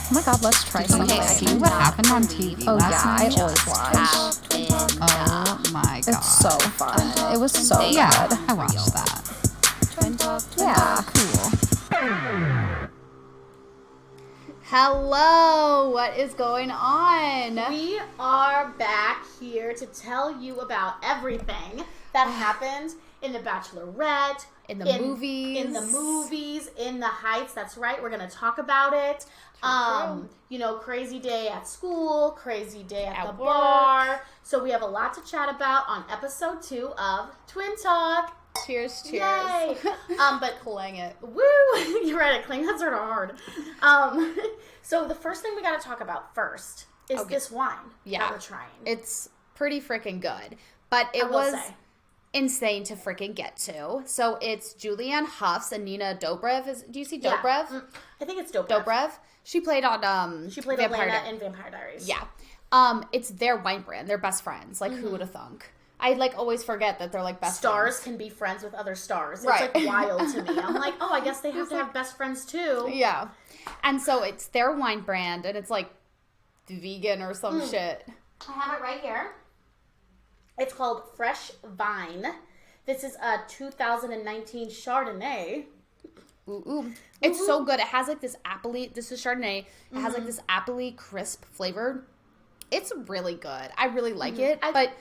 Oh my god, let's try something. See what happened on TV Oh last yeah, I night? always watch. Oh my god. It's so fun. It was so Yeah, good. I watched that. Yeah. Cool. Hello, what is going on? We are back here to tell you about everything that happened in the Bachelorette, In the movies. in the Heights. That's right. We're gonna talk about it. True. You know, crazy day at school, crazy day at the work. bar. So we have a lot to chat about on episode 2 of Twin Talk. Cheers, cheers. Yay! But Clang it. woo! You're right. Cling that's sort of hard. So the first thing we got to talk about first is this wine that we're trying. It's pretty freaking good. But I it will was say. insane to freaking get to. So it's Jullian, Hough's, and Nina Dobrev. Do you see Yeah. Dobrev? I think it's Dobrev. Dobrev. She played on She played Vampire Elena Di- in Vampire Diaries. Yeah. It's their wine brand. They're best friends. Like, who would have thunk? I, always forget that they're, best Stars friends. can be friends with other stars. Right. It's, wild to me. I'm like, oh, I guess they have to have best friends, too. Yeah. And so it's their wine brand, and it's, vegan or some shit. I have it right here. It's called Fresh Vine. This is a 2019 Chardonnay. Ooh. It's so good. It has, this appley... This is Chardonnay. It has, this appley crisp flavor. It's really good. I really like it, but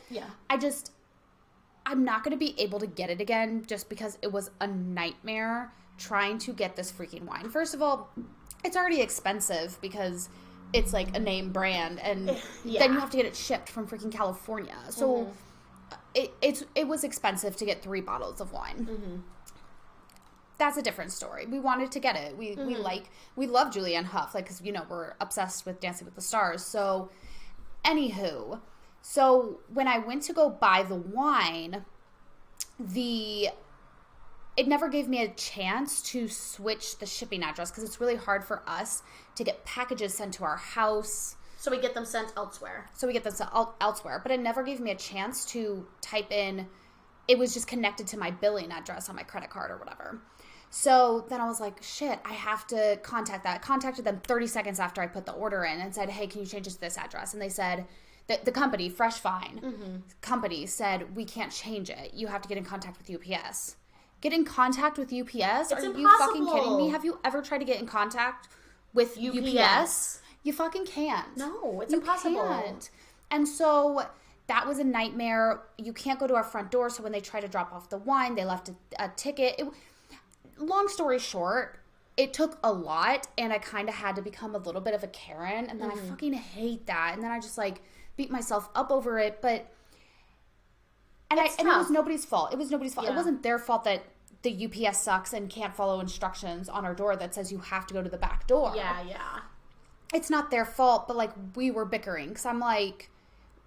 I'm not going to be able to get it again just because it was a nightmare trying to get this freaking wine. First of all, it's already expensive because it's a name brand, and then you have to get it shipped from freaking California. So it was expensive to get 3 bottles of wine. That's a different story. We wanted to get it. We love Jullian Hough, because we're obsessed with Dancing with the Stars. So anywho, so when I went to go buy the wine, it never gave me a chance to switch the shipping address because it's really hard for us to get packages sent to our house. So we get them sent elsewhere. Elsewhere, but it never gave me a chance to type in. It was just connected to my billing address on my credit card or whatever. So then I was like, shit, I have to contact that. I contacted them 30 seconds after I put the order in and said, hey, can you change it to this address? And they said, the company, Fresh Vine company, said, we can't change it. You have to get in contact with UPS. Get in contact with UPS? Are you fucking kidding me? Have you ever tried to get in contact with UPS? You fucking can't. No, it's impossible. Can't. And so that was a nightmare. You can't go to our front door. So when they tried to drop off the wine, they left a ticket. Long story short, it took a lot, and I kind of had to become a little bit of a Karen, and then I fucking hate that, and then I just beat myself up over it, but and it was nobody's fault. It was nobody's fault. Yeah. It wasn't their fault that the UPS sucks and can't follow instructions on our door that says you have to go to the back door. Yeah. It's not their fault, but we were bickering because I'm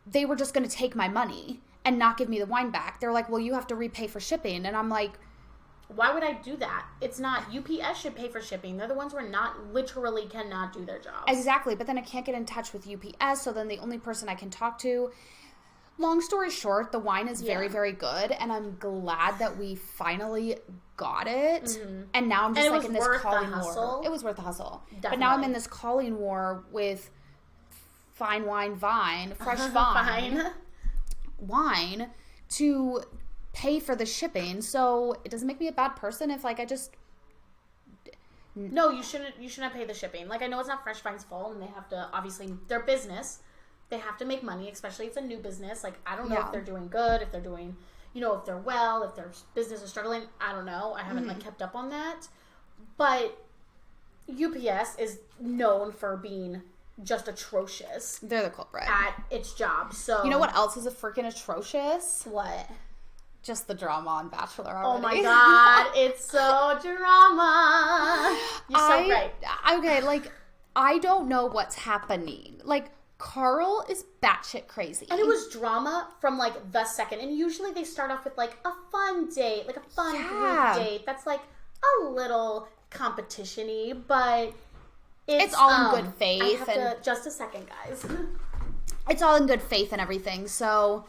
they were just going to take my money and not give me the wine back. They're like, well, you have to repay for shipping, and I'm like, why would I do that? It's not. UPS should pay for shipping. They're the ones who are literally cannot do their jobs. Exactly, but then I can't get in touch with UPS, so then the only person I can talk to... Long story short, the wine is very, very good, and I'm glad that we finally got it. And now I'm just in this calling war. It was worth the hustle. Definitely. But now I'm in this calling war with Fine Wine Vine, Fresh Vine wine to pay for the shipping. So it doesn't make me a bad person if I just... No, you shouldn't pay the shipping. I know it's not Fresh Vine's fault, and they have to, obviously, their business, they have to make money, especially if it's a new business. I don't know if they're doing good, if they're doing, if they're well, if their business is struggling. I don't know. I haven't, kept up on that. But UPS is known for being just atrocious. They're the culprit. At its job, so... You know what else is a freaking atrocious? What? Just the drama on Bachelor Oh already. my god, it's so drama. You're so right. Okay, I don't know what's happening. Karl is batshit crazy. And it was drama from the second. And usually they start off with a fun date, a fun group date. That's a little competition-y, but it's all in good faith. I have to, just a second, guys. It's all in good faith and everything. So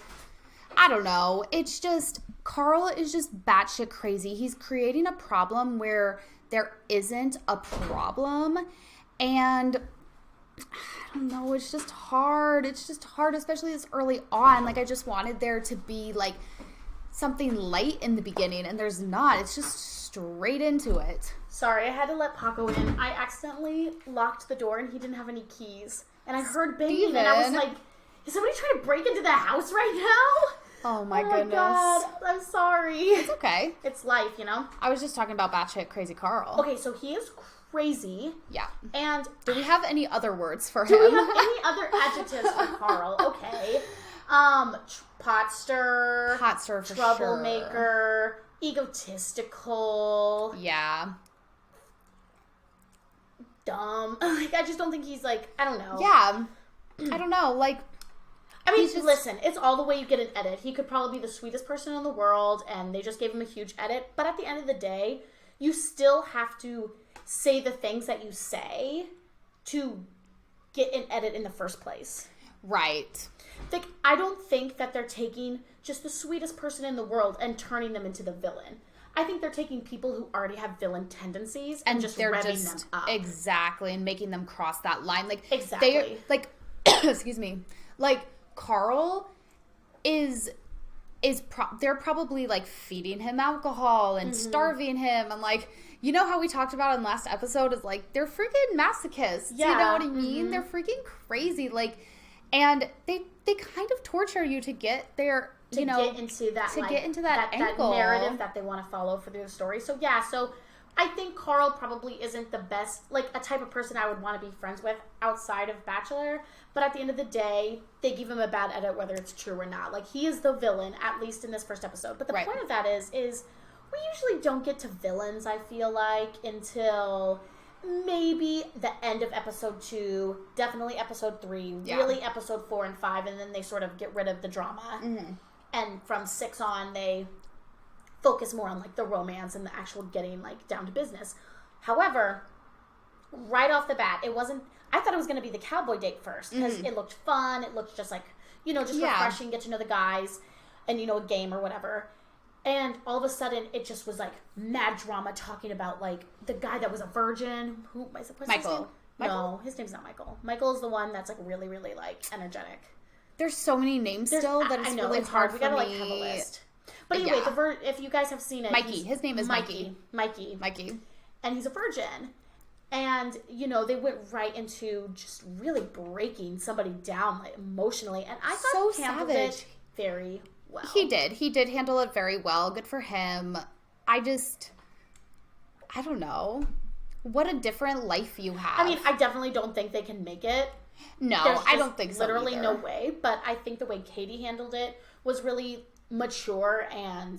I don't know. It's just Karl is just batshit crazy. He's creating a problem where there isn't a problem, and don't know. It's just hard. It's just hard, especially this early on. Like, I just wanted there to be, like, something light in the beginning, and there's not. It's just straight into it. Sorry, I had to let Paco in. I accidentally locked the door, and he didn't have any keys. And I heard banging, and I was like, is somebody trying to break into the house right now? Oh my goodness. God, I'm sorry. It's okay. It's life, you know? I was just talking about batshit crazy Karl. Okay, so he is crazy. Yeah. And do we have any other words for him? Do we have any other adjectives for Karl? Okay. Potster. Potster for troublemaker. Sure. Egotistical. Yeah. Dumb. Like, I just don't think he's, like, I don't know. Yeah. I don't know. Like, I mean, listen, it's all the way you get an edit. He could probably be the sweetest person in the world, and they just gave him a huge edit. But at the end of the day, you still have to say the things that you say to get an edit in the first place. Right. Like, I don't think that they're taking just the sweetest person in the world and turning them into the villain. I think they're taking people who already have villain tendencies and just revving them up. Exactly, and making them cross that line. Like, exactly. They're, like, excuse me. Like, Karl they're probably, like, feeding him alcohol and starving him, and, like, you know how we talked about in last episode is, like, they're freaking masochists. Yeah. You know what I mean? They're freaking crazy. Like, and they kind of torture you to get their, get into that narrative that they want to follow for their story. So, yeah, so I think Karl probably isn't the best, like, a type of person I would want to be friends with outside of Bachelor. But at the end of the day, they give him a bad edit, whether it's true or not. Like, he is the villain, at least in this first episode. But the point of that is we usually don't get to villains, I feel like, until maybe the end of episode 2, definitely episode 3, really episode 4 and 5, and then they sort of get rid of the drama. Mm-hmm. And from 6 on, they focus more on, like, the romance and the actual getting, like, down to business. However, right off the bat, I thought it was going to be the cowboy date first, because it looked fun, it looked just like, just refreshing, get to know the guys, and, a game or whatever. And all of a sudden, it just was, like, mad drama talking about, like, the guy that was a virgin. What's Michael. His name? No, his name's not Michael. Michael is the one that's, like, really, really, like, energetic. There's so many names still that it's really hard for me. We gotta, like, have a list. But anyway, if you guys have seen it. Mikey. His name is Mikey. Mikey. And he's a virgin. And, they went right into just really breaking somebody down, like, emotionally. And I thought he handled it very well. He did handle it very well. Good for him. I don't know. What a different life you have. I mean, I definitely don't think they can make it. No, I don't think so. Literally no way. But I think the way Katie handled it was really mature and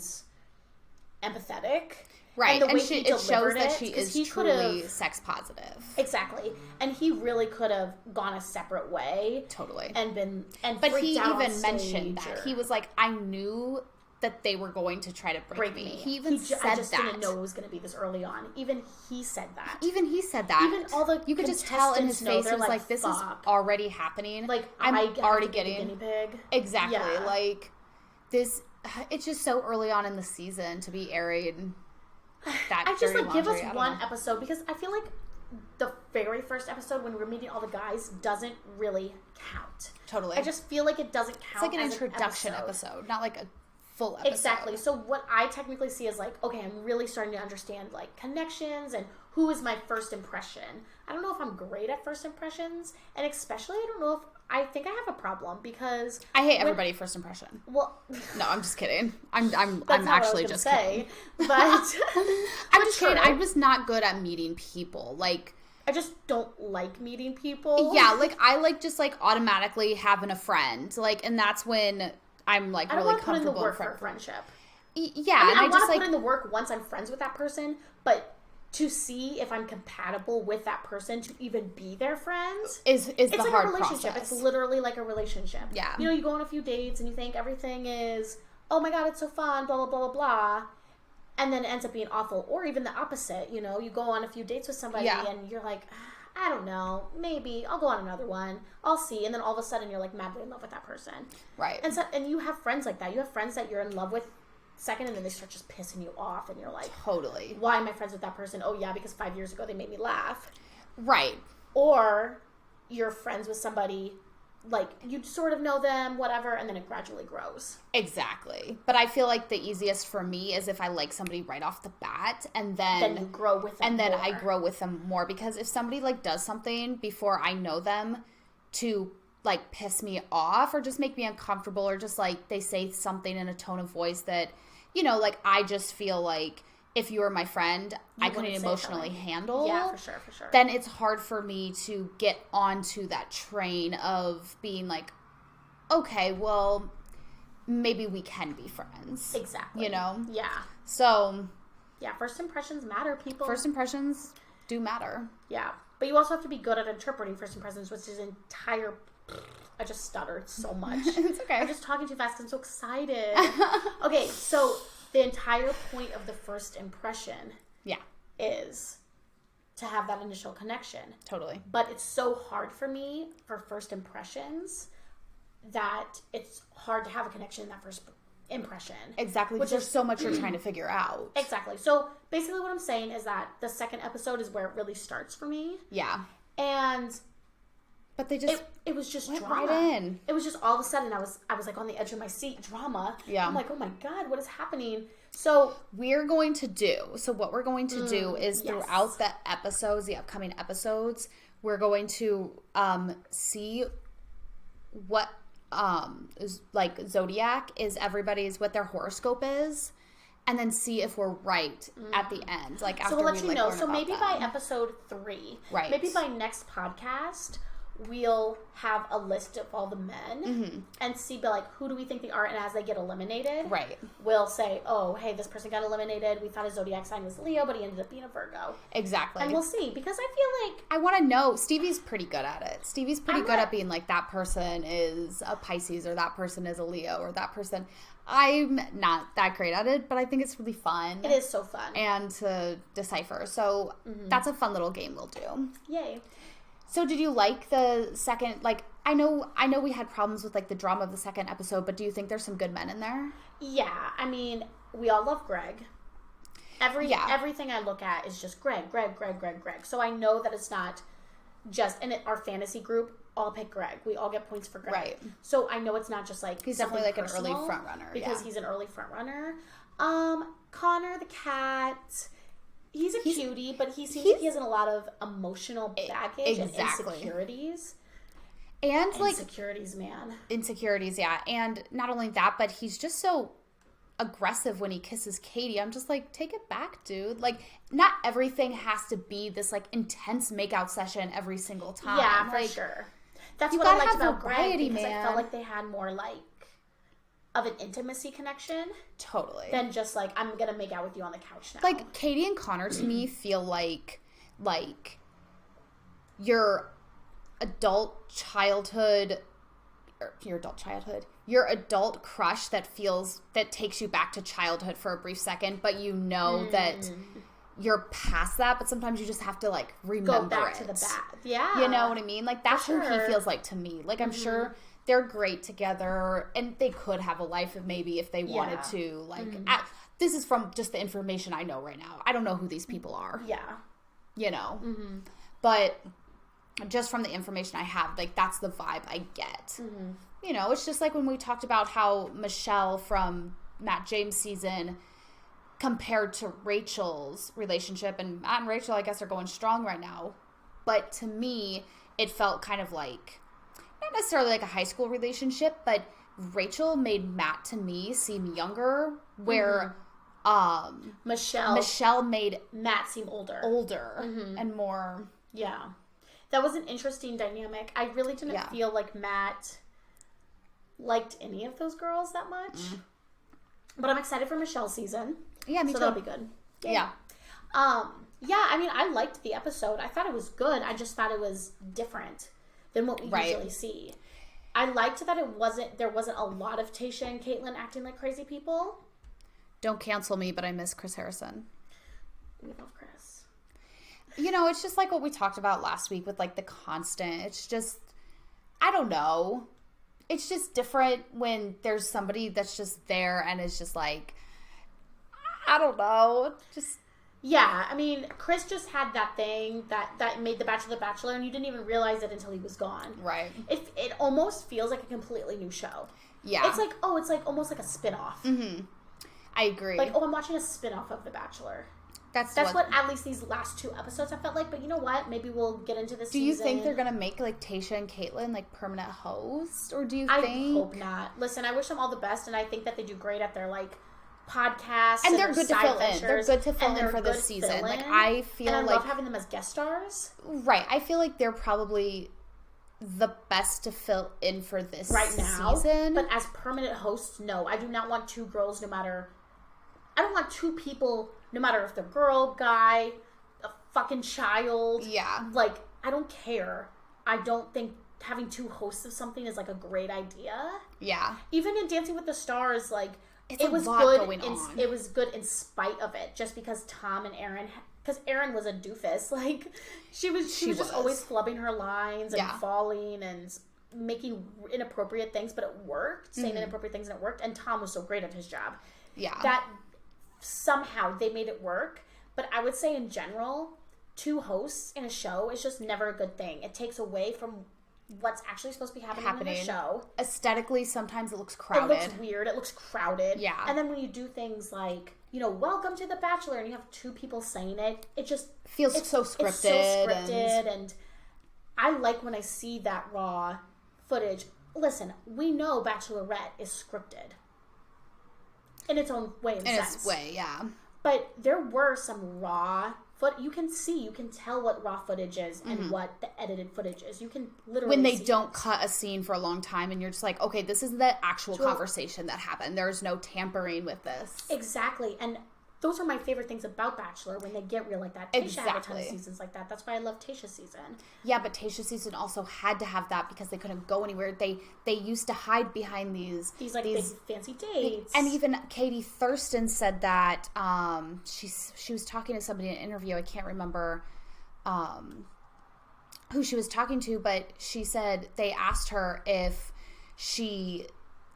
empathetic. Right, and it shows that she is truly sex positive. Exactly, and he really could have gone a separate way. Totally, but he even mentioned that he was like, I knew that they were going to try to break me. He even said that. I just didn't know it was going to be this early on. Even he said that. Even all the you could just tell in his face. He was like, this is already happening. Like, I'm already getting a guinea pig. Exactly. Yeah. Like this. It's just so early on in the season to be airing. I just give us one episode, because I feel like the very first episode when we're meeting all the guys doesn't really count. Totally. I just feel like it doesn't count. It's like an introduction episode, not like a full episode. Exactly. So what I technically see is like, okay, I'm really starting to understand like connections and who is my first impression. I don't know if I'm great at first impressions, and especially I don't know if I think I have a problem, because I hate everybody first impression. Well, no, I'm just kidding. I'm actually just kidding. But I'm just kidding. I'm just not good at meeting people. Like, I just don't like meeting people. Yeah, like I like just like automatically having a friend. Like, and that's when I'm like really comfortable. I don't want to put in the work for friendship. Yeah, I mean, I want to put in the work once I'm friends with that person, but to see if I'm compatible with that person to even be their friends is the like hard a relationship. process. It's literally like a relationship. Yeah. You go on a few dates and you think everything is, oh my God, it's so fun, blah, blah, blah, blah, blah. And then it ends up being awful. Or even the opposite, you go on a few dates with somebody and you're like, I don't know, maybe I'll go on another one. I'll see. And then all of a sudden you're like madly in love with that person. Right. And you have friends like that. You have friends that you're in love with second, and then they start just pissing you off, and you're like, totally, why am I friends with that person? Oh yeah, because 5 years ago they made me laugh. Right. Or you're friends with somebody, like, you sort of know them, whatever, and then it gradually grows. Exactly. But I feel like the easiest for me is if I like somebody right off the bat, and then you grow with them and then more. I grow with them more, because if somebody, like, does something before I know them to, like, piss me off or just make me uncomfortable, or just, like, they say something in a tone of voice that, you know, like, I just feel like if you were my friend, I couldn't emotionally handle. Yeah, for sure. Then it's hard for me to get onto that train of being like, okay, well, maybe we can be friends. Exactly. You know? Yeah. So. Yeah, first impressions matter, people. First impressions do matter. Yeah. But you also have to be good at interpreting first impressions, which is entire... I just stuttered so much. It's okay. I'm just talking too fast because I'm so excited. Okay, so the entire point of the first impression is to have that initial connection. Totally. But it's so hard for me for first impressions that it's hard to have a connection in that first impression. Exactly, because there's so much you're trying to figure out. Exactly. So basically what I'm saying is that the second episode is where it really starts for me. Yeah. And... But they just... It was just went drama. right in. It was just all of a sudden I was like on the edge of my seat. Drama. Yeah. I'm like, oh my God, what is happening? So... what we're going to do is throughout the episodes, the upcoming episodes, we're going to see what is like zodiac is everybody's, what their horoscope is, and then see if we're right at the end. Like, after so we'll let we, you know. learn So about maybe them. by episode 3, Right. maybe by next podcast, we'll have a list of all the men and see, be like, who do we think they are? And as they get eliminated, Right. we'll say, oh, hey, this person got eliminated. We thought his zodiac sign was Leo, but he ended up being a Virgo. Exactly. And we'll see, because I feel like... I want to know. Stevie's pretty good at it. Stevie's pretty good at being like, that person is a Pisces, or that person is a Leo, or that person... I'm not that great at it, but I think it's really fun. It is so fun. And to decipher. So that's a fun little game we'll do. Yay. So did you like the second, like, I know we had problems with, like, the drama of the second episode, but do you think there's some good men in there? Yeah, I mean, we all love Greg. Everything I look at is just Greg. So I know that it's not just, and our fantasy group all pick Greg. We all get points for Greg. Right. So I know it's not just like He's definitely like personal, an early front runner. because he's an early front runner. Connor the cat, he's a cutie, but he seems like he has a lot of emotional baggage and insecurities. And like insecurities, man. Insecurities, yeah. And not only that, but he's just so aggressive when he kisses Katie. I'm just like, take it back, dude. Like, not everything has to be this like intense makeout session every single time. Yeah, like, for sure. That's you what I gotta liked have about variety, Greg, because man. I felt like they had more like of an intimacy connection Totally. than just like, I'm gonna make out with you on the couch now. Like, Katie and Connor to me feel like your adult childhood your adult crush that takes you back to childhood for a brief second, but you know that you're past that, but sometimes you just have to like remember go back it. to the back. Yeah. You know what I mean? Like, that's who he sure. feels like to me. Like, I'm sure they're great together, and they could have a life if they wanted to. Like, this is from just the information I know right now. I don't know who these people are. Yeah. You know? But just from the information I have, like, that's the vibe I get. You know, it's just like when we talked about how Michelle from Matt James' season compared to Rachel's relationship, and Matt and Rachel, I guess, are going strong right now. But to me, it felt kind of like, not necessarily like a high school relationship, but Rachel made Matt, to me, seem younger, where Michelle made Matt seem older. And more. Yeah. That was an interesting dynamic. I really didn't feel like Matt liked any of those girls that much. But I'm excited for Michelle's season. Yeah, me so too. that'll be good. Yeah. Yeah, I mean, I liked the episode. I thought it was good. I just thought it was different than what we usually see. I liked that there wasn't a lot of Tayshia and Caitlyn acting like crazy people. Don't cancel me, but I miss Chris Harrison. We love Chris. You know, it's just like what we talked about last week with like the constant. It's just, I don't know. It's just different when there's somebody that's just there and it's just like, I don't know. Just Yeah, I mean, Chris just had that thing that made The Bachelor the Bachelor, and you didn't even realize it until he was gone. Right. It almost feels like a completely new show. Yeah. It's like almost like a spin-off. Mm-hmm. I agree. Like, I'm watching a spin-off of The Bachelor. That's what at least these last 2 episodes I felt like. But you know what? Maybe we'll get into this season. Do you think they're going to make, like, Tayshia and Caitlyn, like, permanent hosts? Or do you think... I hope not. Listen, I wish them all the best, and I think that they do great at their, like, podcasts. And they're good to fill in. They're good to fill in for this season. Like, I feel like... I love having them as guest stars. Right. I feel like they're probably the best to fill in for this right now season. But as permanent hosts, no. I do not want 2 girls no matter... I don't want 2 people... No matter if they're girl, guy, a fucking child. Yeah. Like, I don't care. I don't think having 2 hosts of something is, like, a great idea. Yeah. Even in Dancing with the Stars, like, it was good in spite of it. Just because Tom and Erin... Because Erin was a doofus. Like, she was just always flubbing her lines and falling and making inappropriate things, but it worked. Saying inappropriate things and it worked. And Tom was so great at his job. Yeah. That... Somehow they made it work, but I would say in general, 2 hosts in a show is just never a good thing. It takes away from what's actually supposed to be happening in the show. Aesthetically, sometimes it looks crowded. It looks weird. It looks crowded. Yeah. And then when you do things like, welcome to The Bachelor, and you have 2 people saying it, it just... feels so scripted. It's so scripted, and I like when I see that raw footage. Listen, we know Bachelorette is scripted. In its own way, in sense. Its way, yeah. But there were some raw you can tell what raw footage is and what the edited footage is. You can literally when they see don't cut a scene for a long time and you're just like, okay, this is the actual conversation that happened. There's no tampering with this. Exactly. And those are my favorite things about Bachelor when they get real like that. Tayshia had a ton of seasons like that. That's why I love Tayshia's season. Yeah, but Tayshia's season also had to have that because they couldn't go anywhere. They used to hide behind these big fancy dates. And even Katie Thurston said that she was talking to somebody in an interview. I can't remember who she was talking to, but she said they asked her if she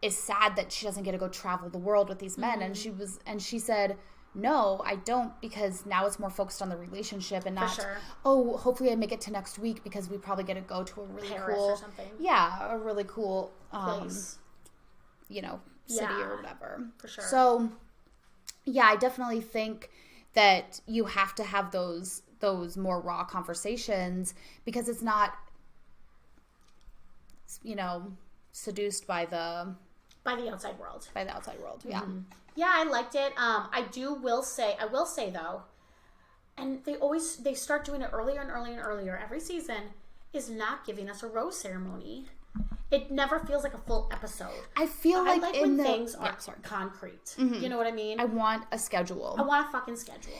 is sad that she doesn't get to go travel the world with these men, and she said, no, I don't, because now it's more focused on the relationship and not, hopefully I make it to next week because we probably get to go to a really Paris cool, or something. Yeah, a really cool place, city or whatever. For sure. So, yeah, I definitely think that you have to have those more raw conversations because it's not, seduced by the outside world. By the outside world, yeah. Mm-hmm. Yeah, I liked it. I will say though, and they start doing it earlier and earlier and earlier every season, is not giving us a rose ceremony. It never feels like a full episode. I feel like when things are concrete. Mm-hmm. You know what I mean? I want a schedule. I want a fucking schedule.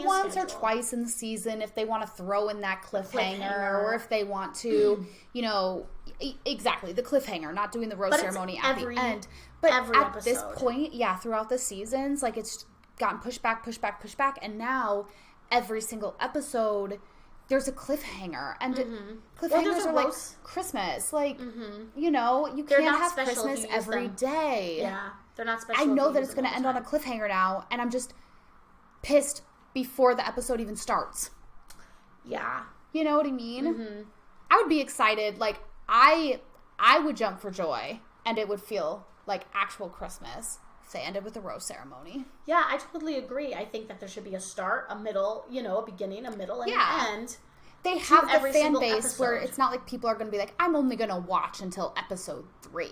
Once or twice in the season, if they want to throw in that cliffhanger. Or if they want to, exactly, the cliffhanger, not doing the rose ceremony at the end. But at this point, throughout the seasons, like it's gotten pushed back, and now every single episode there's a cliffhanger, and cliffhangers are like Christmas, like you can't have Christmas every day. Yeah, they're not special. I know that it's going to end on a cliffhanger now, and I'm just pissed before the episode even starts. Yeah, you know what I mean. Mm-hmm. I would be excited, like I would jump for joy, and it would feel like actual Christmas. They ended with a rose ceremony. Yeah, I totally agree. I think that there should be a start, a middle, a beginning, a middle, and an end. They have the fan base where it's not like people are going to be like, I'm only going to watch until episode 3.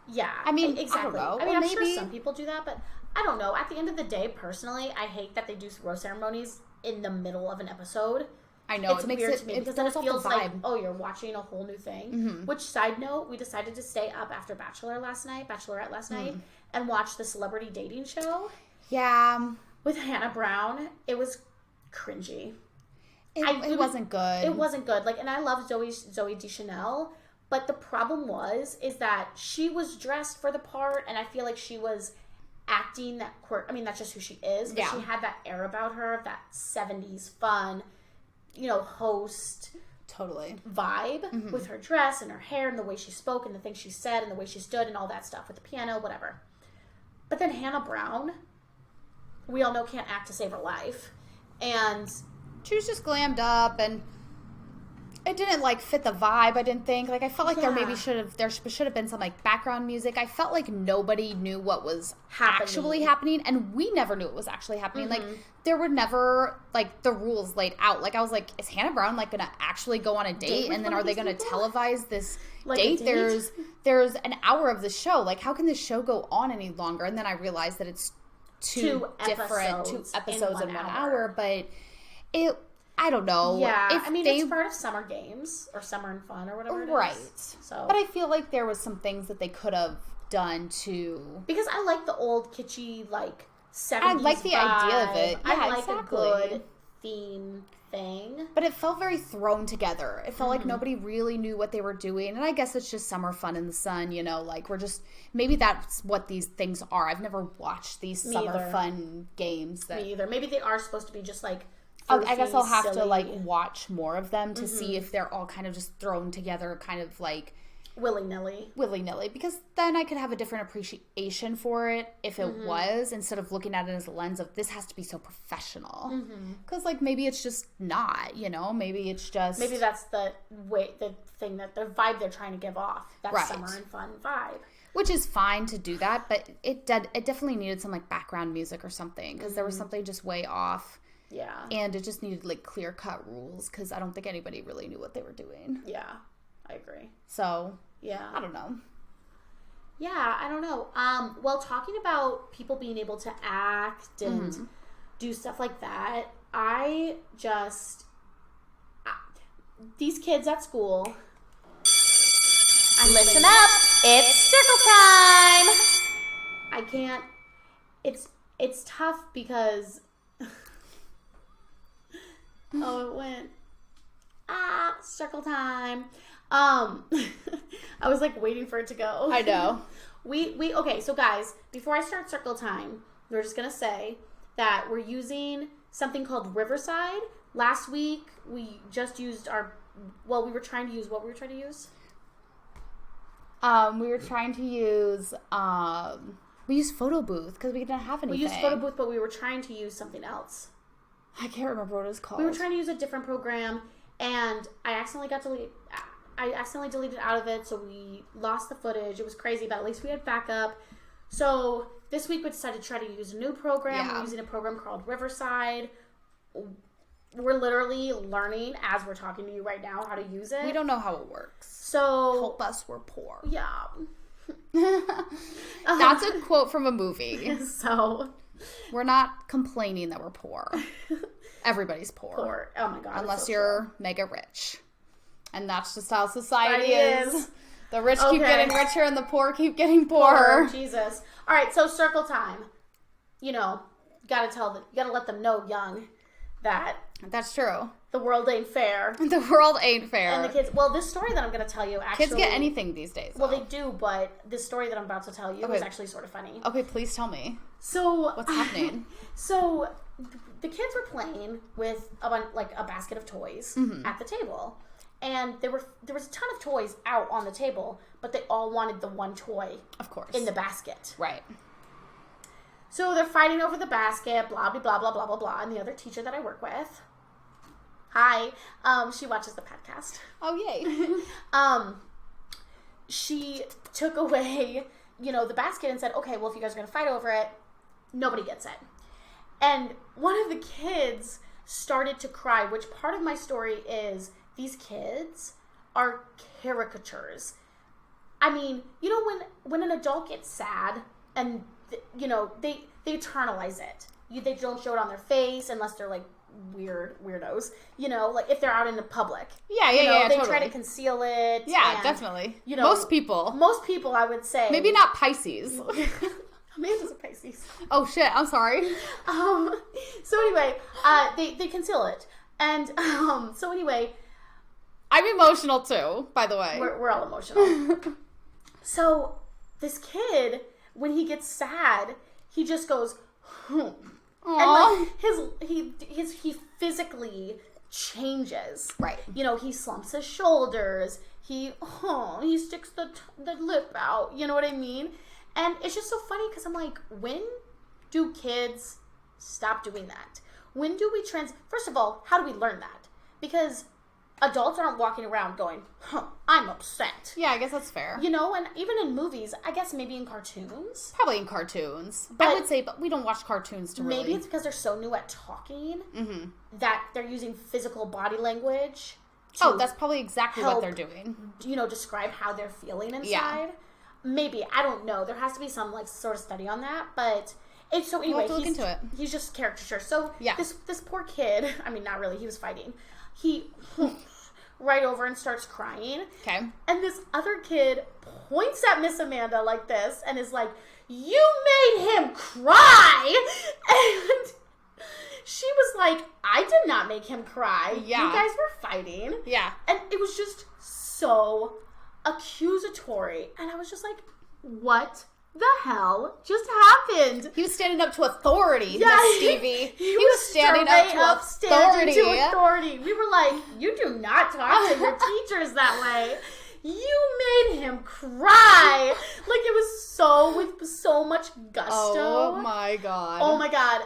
Yeah. I mean, exactly. I don't know. I mean, I'm sure some people do that, but I don't know. At the end of the day, personally, I hate that they do rose ceremonies in the middle of an episode. I know. It's weird to me because then it feels like, you're watching a whole new thing. Mm-hmm. Which, side note, we decided to stay up after Bachelorette last night, and watch the celebrity dating show. Yeah. With Hannah Brown. It was cringy. It wasn't good. It wasn't good. Like, and I love Zoe Deschanel, but the problem is that she was dressed for the part, and I feel like she was acting that quirk. I mean, that's just who she is, but she had that air about her, that 70s fun, host totally vibe with her dress and her hair and the way she spoke and the things she said and the way she stood and all that stuff with the piano, whatever. But then Hannah Brown, we all know, can't act to save her life. And she was just glammed up, and it didn't, like, fit the vibe, I didn't think. Like, I felt like there should have been some, like, background music. I felt like nobody knew what was actually happening, and we never knew it was actually happening. Like, there were never, like, the rules laid out. Like, I was like, is Hannah Brown, like, gonna actually go on a date? And then are they gonna televise this date? There's an hour of the show. Like, how can this show go on any longer? And then I realized that it's two episodes in 1 hour. But I don't know. Yeah, it's part of Summer Games or Summer and Fun or whatever it is. Right. So, but I feel like there was some things that they could have done to... Because I like the old kitschy, like, 70s I like the vibe. idea of it. Yeah, I like exactly. a good theme thing. But it felt very thrown together. It felt like nobody really knew what they were doing. And I guess it's just summer fun in the sun, you know, like we're just... Maybe that's what these things are. I've never watched these summer fun games. Me either. Maybe they are supposed to be just, like... I guess I'll have to, like, watch more of them to see if they're all kind of just thrown together, kind of, like... Willy-nilly. Because then I could have a different appreciation for it if it was, instead of looking at it as a lens of, this has to be so professional. Because, like, maybe it's just not, you know? Maybe it's just... Maybe that's the thing that the vibe they're trying to give off. That summer and fun vibe. Which is fine to do that, but it definitely needed some, like, background music or something, because there was something just way off. Yeah. And it just needed, like, clear-cut rules, because I don't think anybody really knew what they were doing. Yeah, I agree. So, yeah. I don't know. Yeah, I don't know. Well, talking about people being able to act and do stuff like that, these kids at school... Listen up! It's circle time! I can't... It's tough because... Oh, it went. Circle time. I was like waiting for it to go. I know. Okay, so guys, before I start circle time, we're just gonna say that we're using something called Riverside. Last week we just used what we were trying to use. We were trying to use, we used Photo Booth because we didn't have anything. We used Photo Booth, but we were trying to use something else. I can't remember what it was called. We were trying to use a different program, and I accidentally deleted out of it, so we lost the footage. It was crazy, but at least we had backup. So this week we decided to try to use a new program. Yeah. We're using a program called Riverside. We're literally learning as we're talking to you right now how to use it. We don't know how it works. So help us, we're poor. Yeah. That's a quote from a movie. So we're not complaining that we're poor. Everybody's poor. Oh my God. Unless you're mega rich. And that's just how society is. The rich keep getting richer and the poor keep getting poorer. Jesus. All right, so circle time. You know, you gotta let them know young that that's true. The world ain't fair. The world ain't fair. And the kids, well, this story that I'm going to tell you actually... Kids get anything these days. Well, they do, but this story that I'm about to tell you is actually sort of funny. Okay, please tell me. So... What's happening? So, the kids were playing with a basket of toys at the table. And there was a ton of toys out on the table, but they all wanted the one toy. Of course. In the basket. Right. So, they're fighting over the basket, blah, blah, blah, blah, blah, blah, blah. And the other teacher that I work with... Hi. She watches the podcast. Oh, yay. She took away, the basket and said, okay, well, if you guys are going to fight over it, nobody gets it. And one of the kids started to cry, which part of my story is these kids are caricatures. I mean, when an adult gets sad and, they internalize it. They don't show it on their face unless they're, weirdos, like if they're out in the public. Yeah, they totally. try to conceal it. Yeah, and, definitely. Most people, I would say. Maybe not Pisces. Amanda's a Pisces. Oh shit, I'm sorry. So anyway, they conceal it, and so anyway, I'm emotional too. By the way, we're all emotional. So this kid, when he gets sad, he just goes. And he physically changes. Right. He slumps his shoulders. He sticks the lip out. You know what I mean? And it's just so funny because I'm like, when do kids stop doing that? when do we first of all, how do we learn that? Because adults aren't walking around going, I'm upset. Yeah, I guess that's fair. You know, and even in movies, I guess maybe in cartoons. Probably in cartoons. But I would say, but we don't watch cartoons to maybe it's because they're so new at talking that they're using physical body language. That's probably exactly what they're doing. You know, describe how they're feeling inside. Yeah. Maybe. I don't know. There has to be some, like, sort of study on that. But, so anyway, we'll have to look into it. He's just caricature. So, this poor kid, I mean, not really. He was fighting. He right over and starts crying. Okay. And this other kid points at Miss Amanda like this and is like, you made him cry! And she was like, I did not make him cry. Yeah. You guys were fighting. Yeah. And it was just so accusatory. And I was just like, what the hell just happened? He was standing up to authority, yeah, Miss Stevie. He was standing up to authority. We were like, you do not talk to your teachers that way. You made him cry. Like, it was with so much gusto. Oh my God. Oh my God.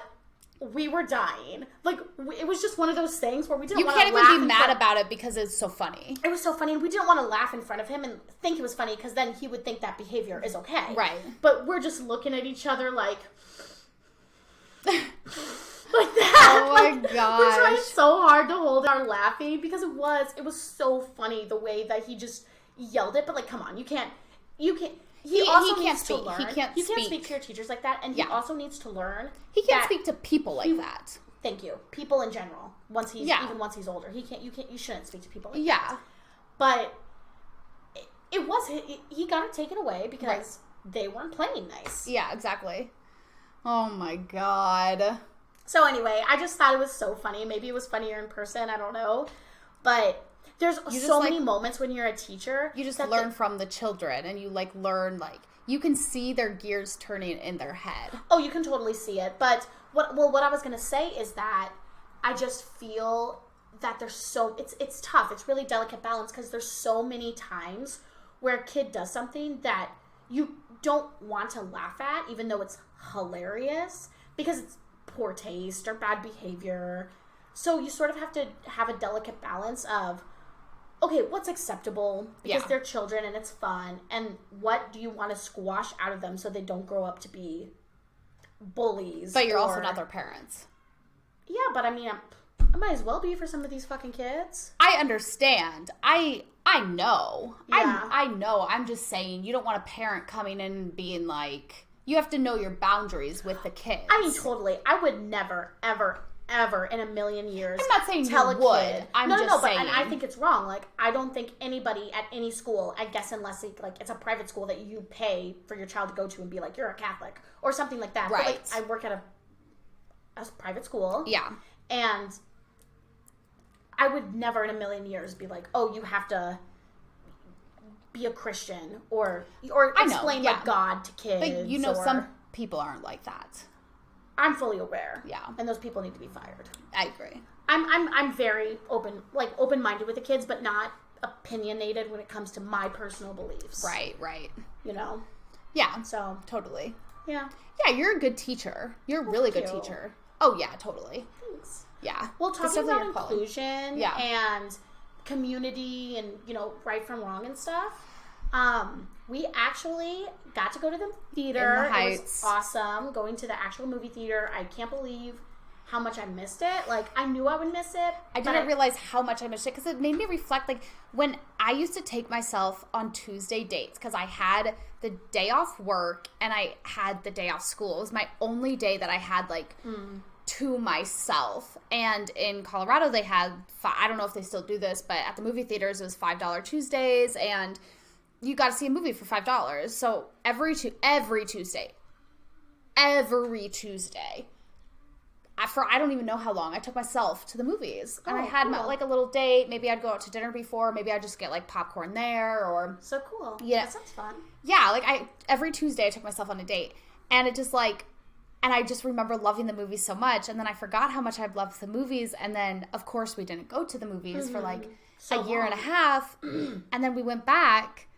We were dying. Like, it was just one of those things where we didn't want to laugh. You can't even be mad about it because it's so funny. It was so funny, and we didn't want to laugh in front of him and think it was funny because then he would think that behavior is okay. Right. But we're just looking at each other like that. Oh my gosh. We're trying so hard to hold our laughing because it was so funny the way that he just yelled it. But, like, come on, you can't. He also needs to learn. You can't speak to your teachers like that, and he also needs to learn. He can't speak to people like that. Thank you. People in general. Even once he's older, you shouldn't speak to people like that. But he got it taken away because they weren't playing nice. Yeah, exactly. Oh my God. So anyway, I just thought it was so funny. Maybe it was funnier in person. I don't know, but. There's so many moments when you're a teacher. You just learn from the children, and you, like, learn, like, you can see their gears turning in their head. Oh, you can totally see it. But what I was going to say is that I just feel that it's tough. It's really delicate balance because there's so many times where a kid does something that you don't want to laugh at, even though it's hilarious, because it's poor taste or bad behavior. So you sort of have to have a delicate balance of, okay, what's acceptable because they're children and it's fun, and what do you want to squash out of them so they don't grow up to be bullies? But you're also not their parents. Yeah, but I mean, I might as well be for some of these fucking kids. I understand. I know. Yeah. I know. I'm just saying, you don't want a parent coming in and being like, you have to know your boundaries with the kids. I mean, totally. I would never, ever in a million years. I'm not saying tell you would. Kid. I'm just saying. But I think it's wrong. Like, I don't think anybody at any school, I guess unless it's a private school that you pay for your child to go to and be like, you're a Catholic or something like that. Right. But, like, I work at a private school. Yeah. And I would never in a million years be like, oh, you have to be a Christian or explain like God to kids. But some people aren't like that. I'm fully aware. Yeah. And those people need to be fired. I agree. I'm very open-minded with the kids, but not opinionated when it comes to my personal beliefs. Right. You know? Yeah. So. Totally. Yeah. Yeah, you're a good teacher. You're a really good teacher. Oh, yeah, totally. Thanks. Yeah. Well, talking about inclusion and community and, right from wrong and stuff, we actually got to go to the theater. In the Heights. It was awesome going to the actual movie theater. I can't believe how much I missed it. Like, I knew I would miss it. I didn't realize how much I missed it because it made me reflect, like, when I used to take myself on Tuesday dates because I had the day off work and I had the day off school. It was my only day that I had, like, to myself. And in Colorado, they had, I don't know if they still do this, but at the movie theaters, it was $5 Tuesdays, and you got to see a movie for $5. So every Tuesday, I don't even know how long, I took myself to the movies. And I had like a little date. Maybe I'd go out to dinner before. Maybe I'd just get like popcorn there or. So cool. Yeah. That sounds fun. Yeah. Like every Tuesday I took myself on a date. And it just like, and I just remember loving the movies so much. And then I forgot how much I loved the movies. And then of course we didn't go to the movies for like a year and a half. And then we went back.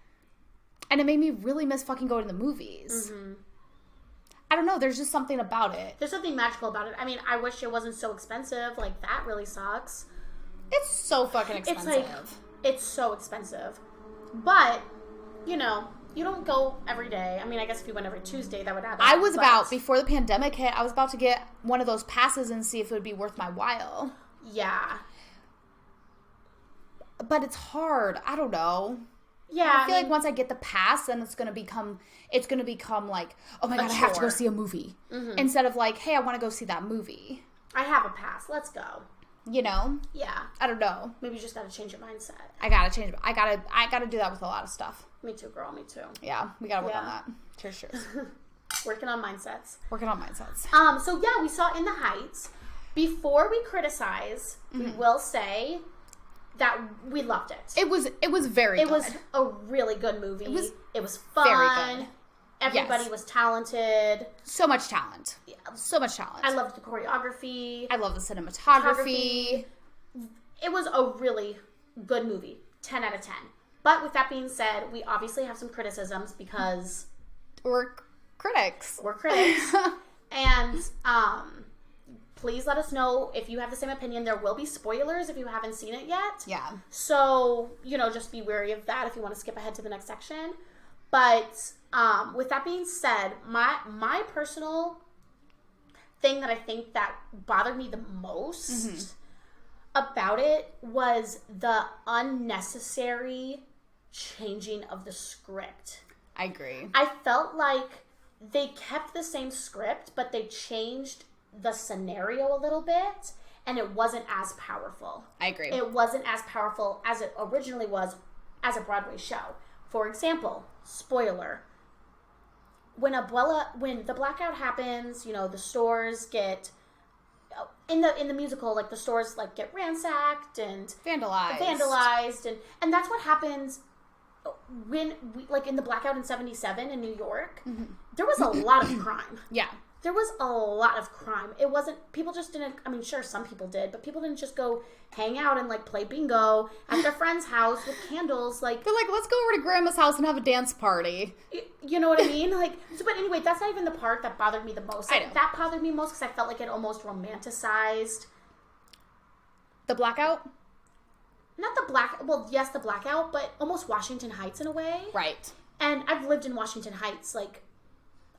And it made me really miss fucking going to the movies. I don't know. There's just something about it. There's something magical about it. I mean, I wish it wasn't so expensive. Like, that really sucks. It's so fucking expensive. It's so expensive. But, you know, you don't go every day. I mean, I guess if you went every Tuesday, that would add up. Before the pandemic hit, I was about to get one of those passes and see if it would be worth my while. Yeah. But it's hard. I don't know. Yeah. I feel like once I get the pass, then it's gonna become like, oh my god, I have to go see a movie. Mm-hmm. Instead of like, hey, I want to go see that movie. I have a pass. Let's go. You know? Yeah. I don't know. Maybe you just gotta change your mindset. I gotta change. I gotta do that with a lot of stuff. Me too, girl. Me too. Yeah, we gotta work on that. Cheers. Working on mindsets. So yeah, we saw In the Heights. Before we criticize, we will say that we loved it. It was very good. It was a really good movie. It was fun. Very good. Everybody was talented. So much talent. Yeah. So much talent. I loved the choreography. I love the cinematography. It was a really good movie. 10 out of 10. But with that being said, we obviously have some criticisms because we're critics. And please let us know if you have the same opinion. There will be spoilers if you haven't seen it yet. Yeah. So, just be wary of that if you want to skip ahead to the next section. But with that being said, my personal thing that I think that bothered me the most about it was the unnecessary changing of the script. I agree. I felt like they kept the same script, but they changed the scenario a little bit, and it wasn't as powerful. I agree. It wasn't as powerful as it originally was as a Broadway show. For example, spoiler, when the blackout happens, the stores get in the musical, like the stores like get ransacked and vandalized, and that's what happens when we, like in the blackout in 1977 in New York. There was a lot of crime. Yeah. There was a lot of crime. It wasn't, people just didn't, I mean, sure, some people did, but people didn't just go hang out and, like, play bingo at their friend's house with candles, like. They're like, let's go over to Grandma's house and have a dance party. You know what I mean? Like, so, but anyway, that's not even the part that bothered me the most. I know. That bothered me most because I felt like it almost romanticized. The blackout? Not the yes, the blackout, but almost Washington Heights in a way. Right. And I've lived in Washington Heights, like,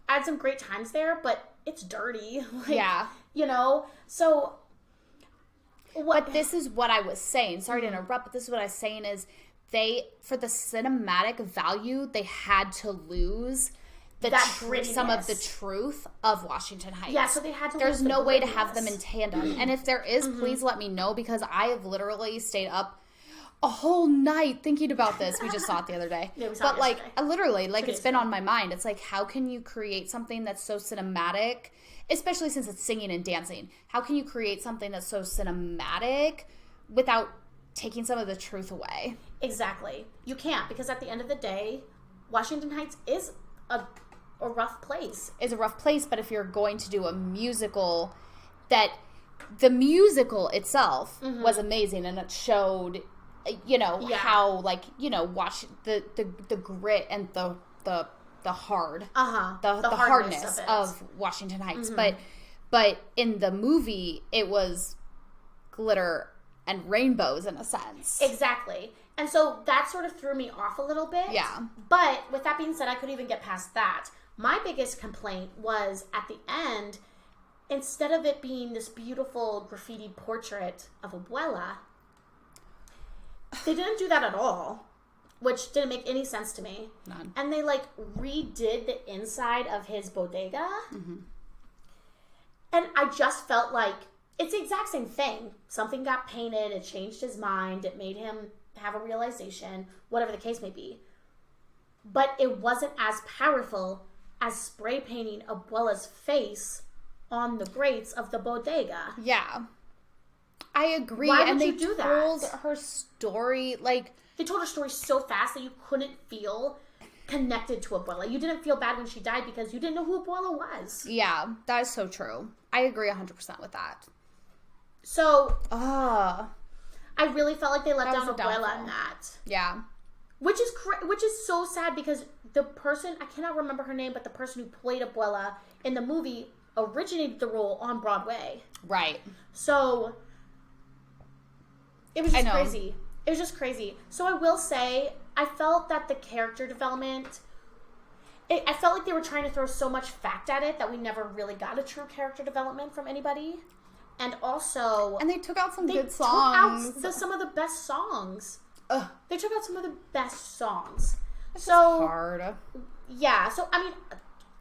I had some great times there, but it's dirty. Like, yeah. So. But this is what I was saying. Sorry to interrupt, but this is what I was saying is for the cinematic value, they had to lose some of the truth of Washington Heights. Yeah, so they had to There's lose no way to have them in tandem. And if there is, please let me know, because I have literally stayed up a whole night thinking about this. We just saw it the other day. Yeah, we saw it yesterday. I literally, it's been on my mind. It's like, how can you create something that's so cinematic, especially since it's singing and dancing? How can you create something that's so cinematic without taking some of the truth away? Exactly. You can't, because at the end of the day, Washington Heights is a rough place. It's a rough place, but if you're going to do a musical, that the musical itself was amazing, and it showed how, watch the grit and the hard, the hardness of Washington Heights. But in the movie, it was glitter and rainbows in a sense. Exactly. And so that sort of threw me off a little bit. Yeah. But with that being said, I could even get past that. My biggest complaint was at the end, instead of it being this beautiful graffiti portrait of Abuela, they didn't do that at all, which didn't make any sense to me. None. And they redid the inside of his bodega. And I just felt like it's the exact same thing. Something got painted, it changed his mind, it made him have a realization, whatever the case may be. But it wasn't as powerful as spray painting Abuela's face on the grates of the bodega. Yeah. I agree. Why would you do that? They told her story, They told her story so fast that you couldn't feel connected to Abuela. You didn't feel bad when she died because you didn't know who Abuela was. Yeah, that is so true. I agree 100% with that. So, I really felt like they let down Abuela downfall. in that. Yeah. Which is which is so sad because the person, I cannot remember her name, but the person who played Abuela in the movie originated the role on Broadway. Right. So it was just crazy. It was just crazy. So I will say, I felt that the character development, I felt like they were trying to throw so much fact at it that we never really got a true character development from anybody. And also... And they took out some good songs. They took out some of the best songs. Ugh. They took out some of the best songs. It's so hard. Yeah, so, I mean,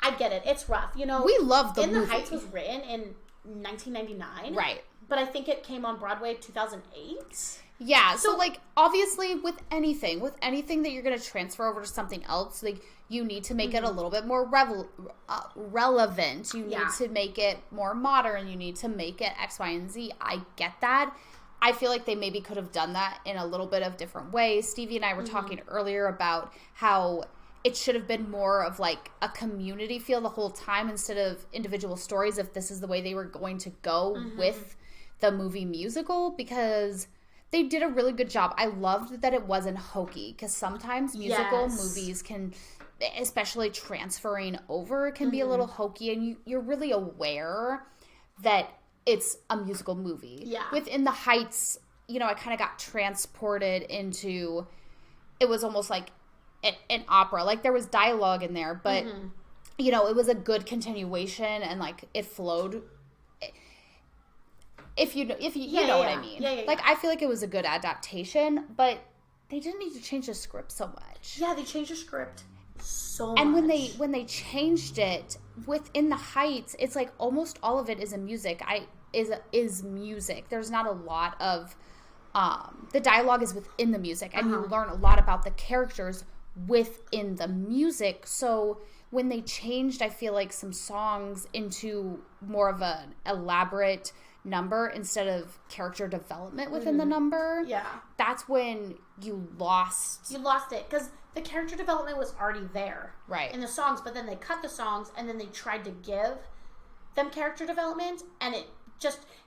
I get it. It's rough. You know, we love the movie. In the Heights was written in 1999. Right. But I think it came on Broadway 2008. Yeah, so like, obviously, with anything that you're going to transfer over to something else, like, you need to make it a little bit more relevant. You need to make it more modern. You need to make it X, Y, and Z. I get that. I feel like they maybe could have done that in a little bit of different ways. Stevie and I were talking earlier about how it should have been more of like a community feel the whole time instead of individual stories, if this is the way they were going to go with the movie musical, because they did a really good job. I loved that it wasn't hokey, because sometimes musical movies can, especially transferring over, can be a little hokey, and you're really aware that it's a musical movie. Yeah. Within the Heights, you know, I kind of got transported into, it was almost like an opera. Like, there was dialogue in there, but, you know, it was a good continuation, and, like, it flowed. If you know what I mean. Yeah. Like, I feel like it was a good adaptation, but they didn't need to change the script so much. Yeah, they changed the script so much. And when they changed it within the Heights, it's like almost all of it is music. Is music. There's not a lot of the dialogue is within the music, and you learn a lot about the characters within the music. So when they changed, I feel like, some songs into more of an elaborate number instead of character development within the number, that's when you lost it, because the character development was already there in the songs, but then they cut the songs and then they tried to give them character development, and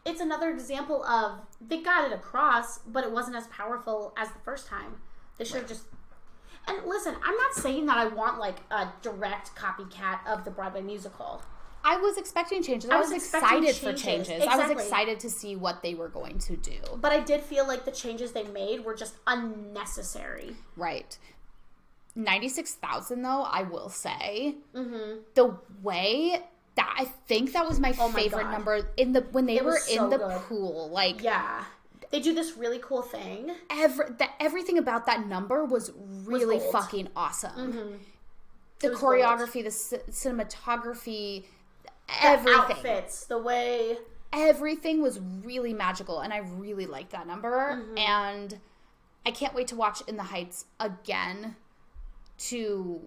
it's another example of they got it across, but it wasn't as powerful as the first time. They should have just... And listen, I'm not saying that I want like a direct copycat of the Broadway musical. I was expecting changes. I was excited for changes. Exactly. I was excited to see what they were going to do. But I did feel like the changes they made were just unnecessary. Right. 96,000, though, I will say. The way that, I think that was my favorite number when they were in the pool. Like, yeah. They do this really cool thing. Everything about that number was really fucking awesome. The choreography, the cinematography, everything. The outfits, the way... Everything was really magical, and I really liked that number. And I can't wait to watch In the Heights again to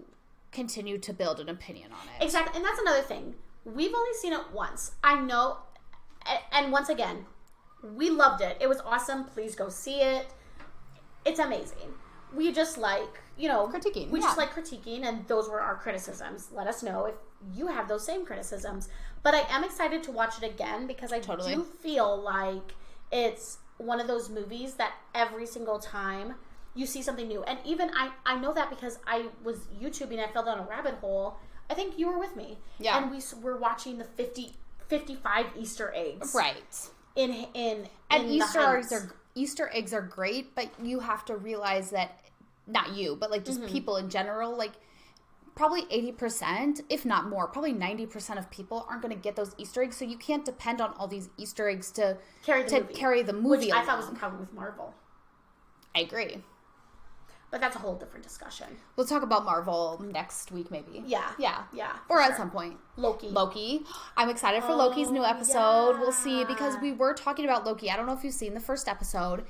continue to build an opinion on it. Exactly, and that's another thing. We've only seen it once. I know, and once again, we loved it. It was awesome. Please go see it. It's amazing. We just like, critiquing. We just like critiquing, and those were our criticisms. Let us know if you have those same criticisms. But I am excited to watch it again, because I do feel like it's one of those movies that every single time you see something new. And even I know that because I was YouTubing, I fell down a rabbit hole. I think you were with me. Yeah. And we were watching the 55 Easter eggs. Right. And Easter eggs are great, but you have to realize that, not you, but like just people in general, like probably 80%, if not more, probably 90% of people aren't going to get those Easter eggs, so you can't depend on all these Easter eggs to carry the movie which I thought was the problem with Marvel. I agree. But that's a whole different discussion. We'll talk about Marvel next week, maybe. Yeah. Or at some point. Loki. I'm excited for Loki's new episode. Yeah. We'll see, because we were talking about Loki. I don't know if you've seen the first episode.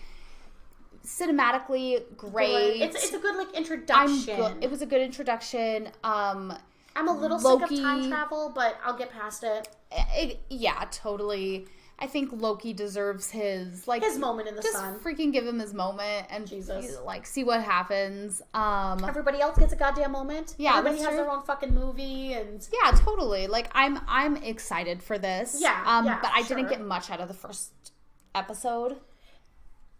Cinematically, great. It's a good, introduction. It was a good introduction. I'm a little sick of time travel, but I'll get past it. Yeah, totally. I think Loki deserves his moment in the sun. Just freaking give him his moment and see what happens. Everybody else gets a goddamn moment. Yeah, everybody has their own fucking movie, and yeah, totally. Like, I'm excited for this. Yeah, but I didn't get much out of the first episode.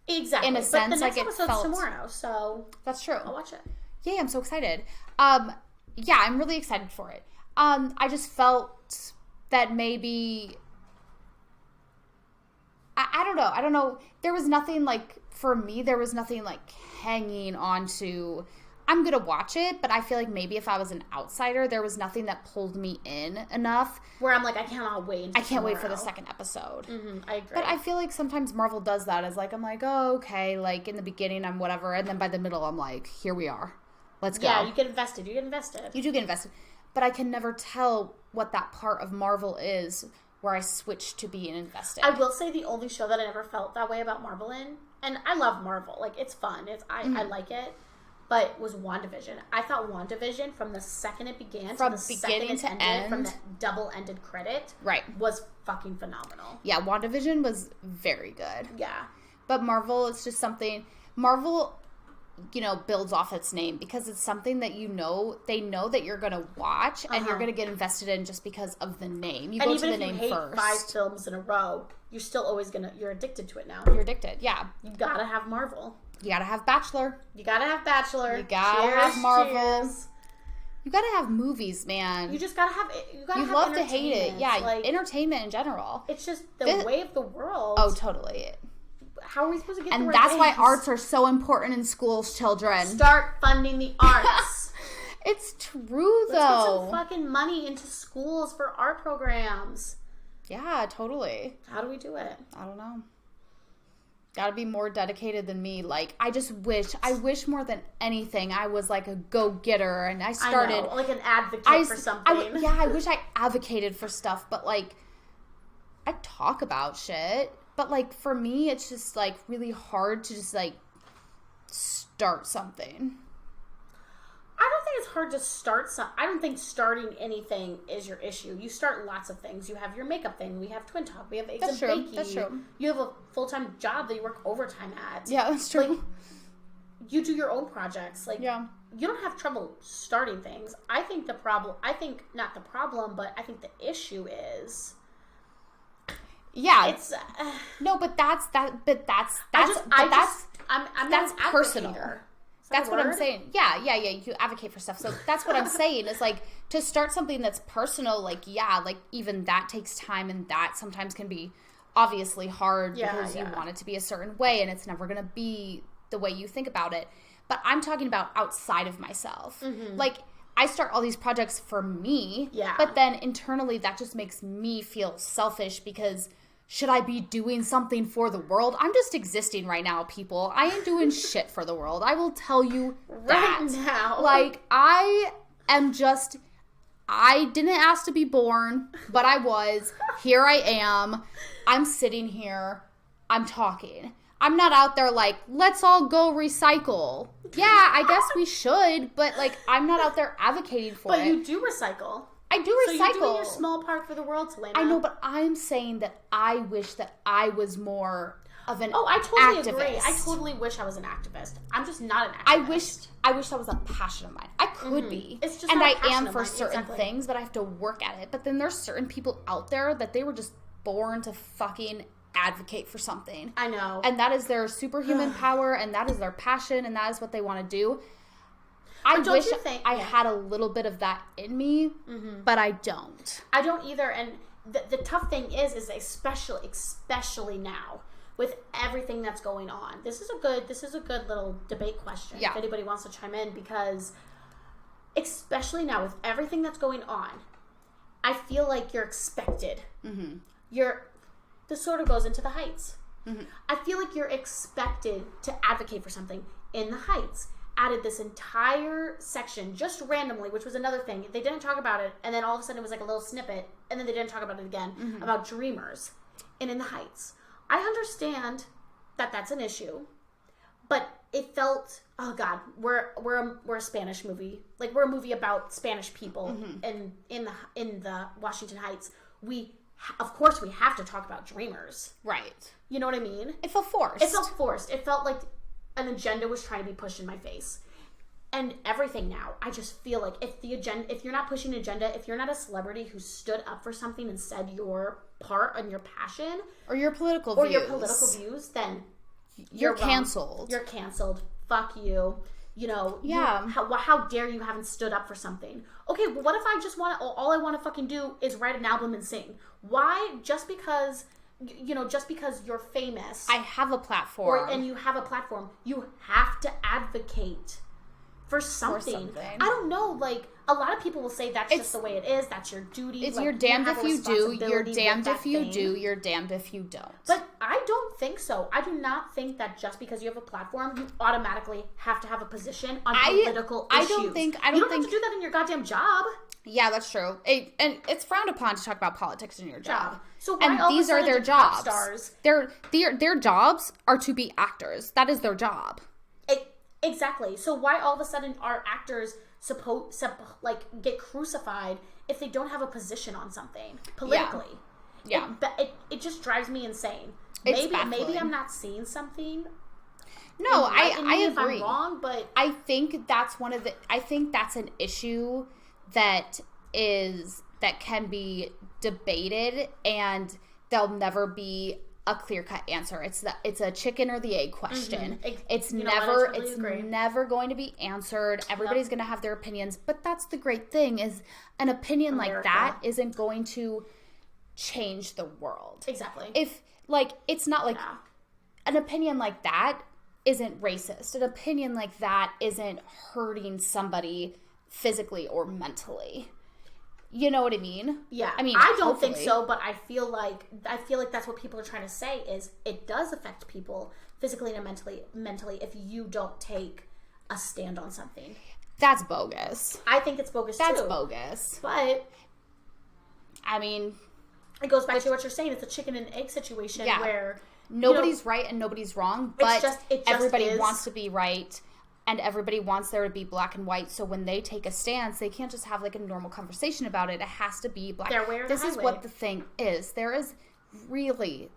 Exactly. In a sense, the next episode's tomorrow, so that's true. I'll watch it. Yeah, I'm so excited. Yeah, I'm really excited for it. I just felt that maybe... I don't know. I don't know. There was nothing, like, for me, there was nothing, like, hanging on to... I'm going to watch it, but I feel like maybe if I was an outsider, there was nothing that pulled me in enough. Where I'm like, I cannot wait. I can't wait for the second episode. I agree. But I feel like sometimes Marvel does that. As like, I'm like, oh, okay. Like, in the beginning, I'm whatever. And then by the middle, I'm like, here we are. Let's go. Yeah, you get invested. You get invested. You do get invested. But I can never tell what that part of Marvel is where I switch to being invested. I will say the only show that I never felt that way about Marvel in, and I love Marvel. Like, it's fun. I like it. But was WandaVision. I thought WandaVision, from the second it began from to the beginning second it to ended, end, from that double-ended credit, right, was fucking phenomenal. Yeah, WandaVision was very good. Yeah. But Marvel, it's just something... Marvel, you know, builds off its name because it's something that you know, they know that you're going to watch and you're going to get invested in just because of the name. You go to the name first. And even if you hate 5 films in a row, you're still always going to... You're addicted to it now. You're addicted, yeah. You gotta have Marvel. You gotta have Bachelor. You gotta have Bachelor. You gotta have Marvel. Cheers. You gotta have movies, man. You just gotta have it. You love to hate it. Yeah, like, entertainment in general. It's just the way of the world. Oh, totally. How are we supposed to get and the right that's things? why arts are so important in schools, children. Start funding the arts. It's true, though. Let's get some fucking money into schools for art programs. Yeah, totally. How do we do it? I don't know. Gotta be more dedicated than me. Like, I wish more than anything I was like a go-getter and I started... I know, like an advocate for something. I wish I advocated for stuff, but like, I talk about shit. But like, for me, it's just like really hard to just like start something. I don't think it's hard to start I don't think starting anything is your issue. You start lots of things. You have your makeup thing. We have Twin Talk. We have Eggs and Bakey. That's true. You have a full-time job that you work overtime at. Yeah, that's true. Like, you do your own projects. Like, yeah. You don't have trouble starting things. I think not the problem, but I think the issue is... Yeah. It's... no, but that's personal. That's what I'm saying. Yeah. You advocate for stuff. So that's what I'm saying is like to start something that's personal, like, yeah, like even that takes time and that sometimes can be obviously hard because you want it to be a certain way and it's never going to be the way you think about it. But I'm talking about outside of myself. Mm-hmm. Like, I start all these projects for me, but then internally that just makes me feel selfish because... Should I be doing something for the world? I'm just existing right now, people. I ain't doing shit for the world. I will tell you that. Right now. Like, I didn't ask to be born, but I was. Here I am. I'm sitting here. I'm talking. I'm not out there like, let's all go recycle. Yeah, I guess we should, but like, I'm not out there advocating for it. But you do recycle. I do recycle. So you're doing your small part for the world, Tealana. I know, but I'm saying that I wish that I was more of an I totally activist. Agree. I totally wish I was an activist. I'm just not an activist. I wish that was a passion of mine. I could be. It's just and not I a passion am of for mine. certain Exactly. things, but I have to work at it. But then there's certain people out there that they were just born to fucking advocate for something. I know. And that is their superhuman power, and that is their passion, and that is what they want to do. I wish I had a little bit of that in me, but I don't. I don't either. And the tough thing is especially now with everything that's going on. This is a good little debate question. If anybody wants to chime in, because especially now with everything that's going on, I feel like you're expected. Mm-hmm. This sort of goes into the Heights. Mm-hmm. I feel like you're expected to advocate for something in the Heights. Added this entire section just randomly, which was another thing. They didn't talk about it, and then all of a sudden it was like a little snippet, and then they didn't talk about it again, about Dreamers and In the Heights. I understand that that's an issue, but it felt, oh God, we're a Spanish movie. Like, we're a movie about Spanish people and in the Washington Heights. Of course we have to talk about Dreamers. Right. You know what I mean? It felt forced. It felt like an agenda was trying to be pushed in my face. And everything now, I just feel like if you're not pushing an agenda, if you're not a celebrity who stood up for something and said your part and your passion, or your political views, then you're canceled. You're canceled. Fuck you. you know, Yeah. how dare you haven't stood up for something? Okay, well, what if I just want to, all I want to fucking do is write an album and sing? Why? Just because, you know, just because you're famous. I have a platform. And you have a platform, you have to advocate for something. I don't know, like, a lot of people will say that's just the way it is, that's your duty. It's like, you're damned if you do, you're damned if you thing. do, you're damned if you don't. But I don't think so. I do not think that just because you have a platform, you automatically have to have a position on political issues. You don't have to do that in your goddamn job. Yeah, that's true. And it's frowned upon to talk about politics in your job. So why and all these of a are sudden their do pop jobs. Stars? Their jobs are to be actors. That is their job. Exactly. So why all of a sudden are actors get crucified if they don't have a position on something politically? Yeah. It just drives me insane. It's Maybe I'm not seeing something. No, I agree. If I'm wrong, but I think that's an issue that can be debated, and there'll never be a clear-cut answer. It's a chicken or the egg question. Mm-hmm. It's never going to be answered. Everybody's going to have their opinions, but that's the great thing is an opinion like that isn't going to change the world. Exactly. If it's not like an opinion like that isn't racist. An opinion like that isn't hurting somebody physically or mentally. You know what I mean? Yeah. I mean, I don't think so, but I feel like that's what people are trying to say is it does affect people physically and mentally if you don't take a stand on something. That's bogus. I think it's bogus too. That's bogus. But I mean, it goes back to what you're saying. It's a chicken and egg situation where nobody's right and nobody's wrong, but everybody wants to be right. And everybody wants there to be black and white. So when they take a stance, they can't just have like a normal conversation about it. It has to be black. This is what the thing is. There is really,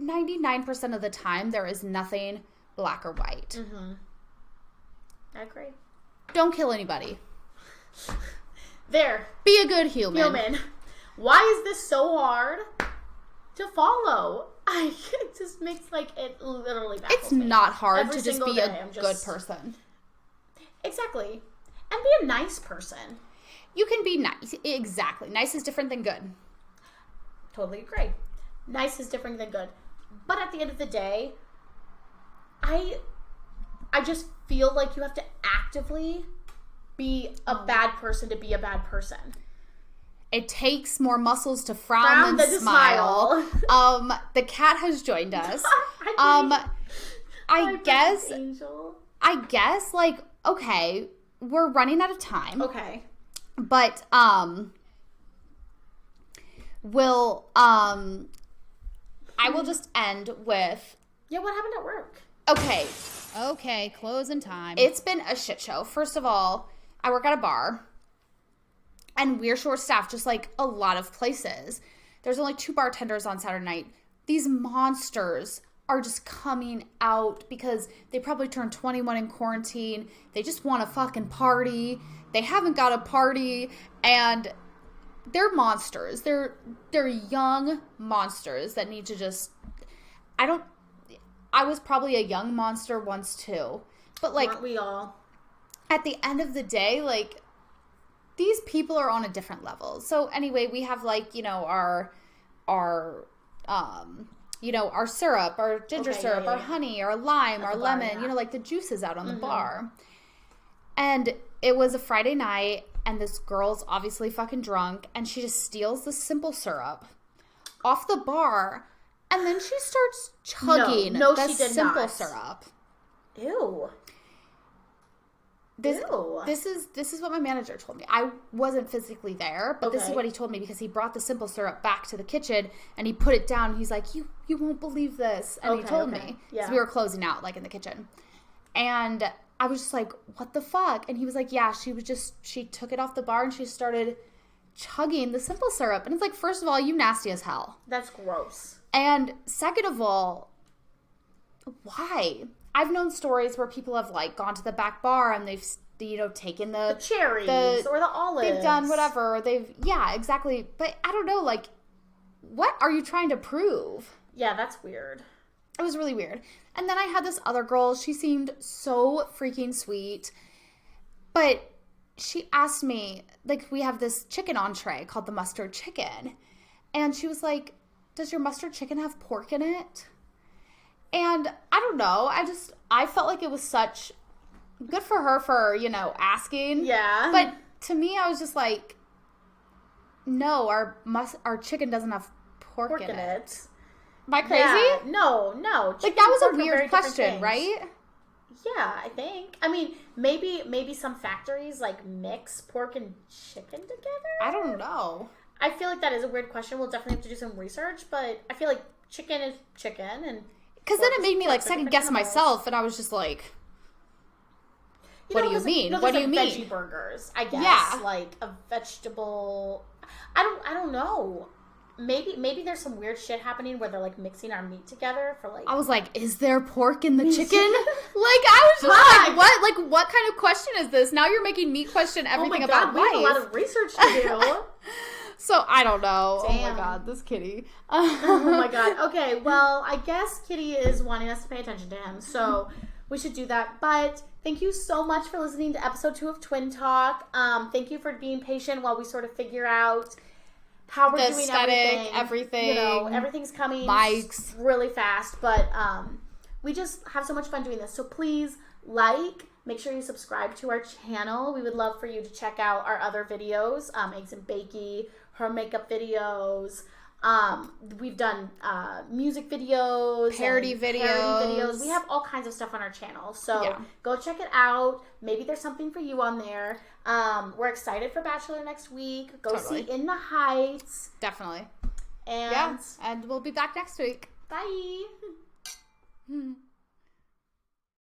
99% of the time, there is nothing black or white. Mm-hmm. I agree. Don't kill anybody. There. Be a good human. Why is this so hard to follow? It just makes it literally baffles It's me. not hard Every to just be a good person. Exactly. And be a nice person. You can be nice. Exactly. Nice is different than good. Totally agree. Nice is different than good. But at the end of the day, I just feel like you have to actively be a bad person to be a bad person. It takes more muscles to frown than to smile. The cat has joined us. I guess, okay, we're running out of time. Okay. But, I will just end with... Yeah, what happened at work? Okay, closing time. It's been a shit show. First of all, I work at a bar. And we're short-staffed, just like a lot of places. There's only 2 bartenders on Saturday night. These monsters are just coming out because they probably turned 21 in quarantine. They just want to fucking party. They haven't got a party. And they're monsters. They're young monsters that need to just... I was probably a young monster once too. But Aren't we all? At the end of the day, these people are on a different level. So anyway, we have our syrup, our ginger syrup, our honey, our lime, our lemon, the juices out on the bar. And it was a Friday night, and this girl's obviously fucking drunk, and she just steals the simple syrup off the bar, and then she starts chugging the simple syrup. Ew. This is what my manager told me. I wasn't physically there, but this is what he told me because he brought the simple syrup back to the kitchen and he put it down. And he's like, "You won't believe this," and he told me because we were closing out in the kitchen, and I was just like, "What the fuck?" And he was like, "Yeah, she took it off the bar and she started chugging the simple syrup." And it's first of all, you nasty as hell. That's gross. And second of all, why? I've known stories where people have gone to the back bar and they've taken the cherries or the olives. They've done whatever. Exactly. But I don't know. What are you trying to prove? Yeah, that's weird. It was really weird. And then I had this other girl. She seemed so freaking sweet. But she asked me, like, we have this chicken entree called the mustard chicken. And she was like, does your mustard chicken have pork in it? And I don't know. I felt like it was such good for her for, asking. Yeah. But to me, I was just like, no, our chicken doesn't have pork in it. Am I crazy? Yeah. No. Like, that was a weird question, right? Yeah, I think. I mean, maybe some factories, like, mix pork and chicken together? I don't know. I feel like that is a weird question. We'll definitely have to do some research, but I feel like chicken is chicken, and... Because then it made me, like, second-guess myself, and I was just like... What do you mean? What do you mean? Veggie burgers, I guess. Yeah. Like a vegetable. I don't know. Maybe there's some weird shit happening where they're like mixing our meat together for like. I was like, is there pork in the chicken? Like, I was just like, what? Like, what kind of question is this? Now you're making me question everything about life. We have a lot of research to do. So I don't know. Damn. Oh my god, this kitty. Oh my god. Okay, well, I guess Kitty is wanting us to pay attention to him, so we should do that. But thank you so much for listening to episode 2 of Twin Talk. Thank you for being patient while we sort of figure out how we're doing everything. Everything's coming mics really fast, but we just have so much fun doing this. So please make sure you subscribe to our channel. We would love for you to check out our other videos, Eggs and Bakey, her makeup videos. We've done music videos, parody videos. We have all kinds of stuff on our channel. So go check it out. Maybe there's something for you on there. We're excited for Bachelor next week. Go see In the Heights. Definitely. And and we'll be back next week. Bye.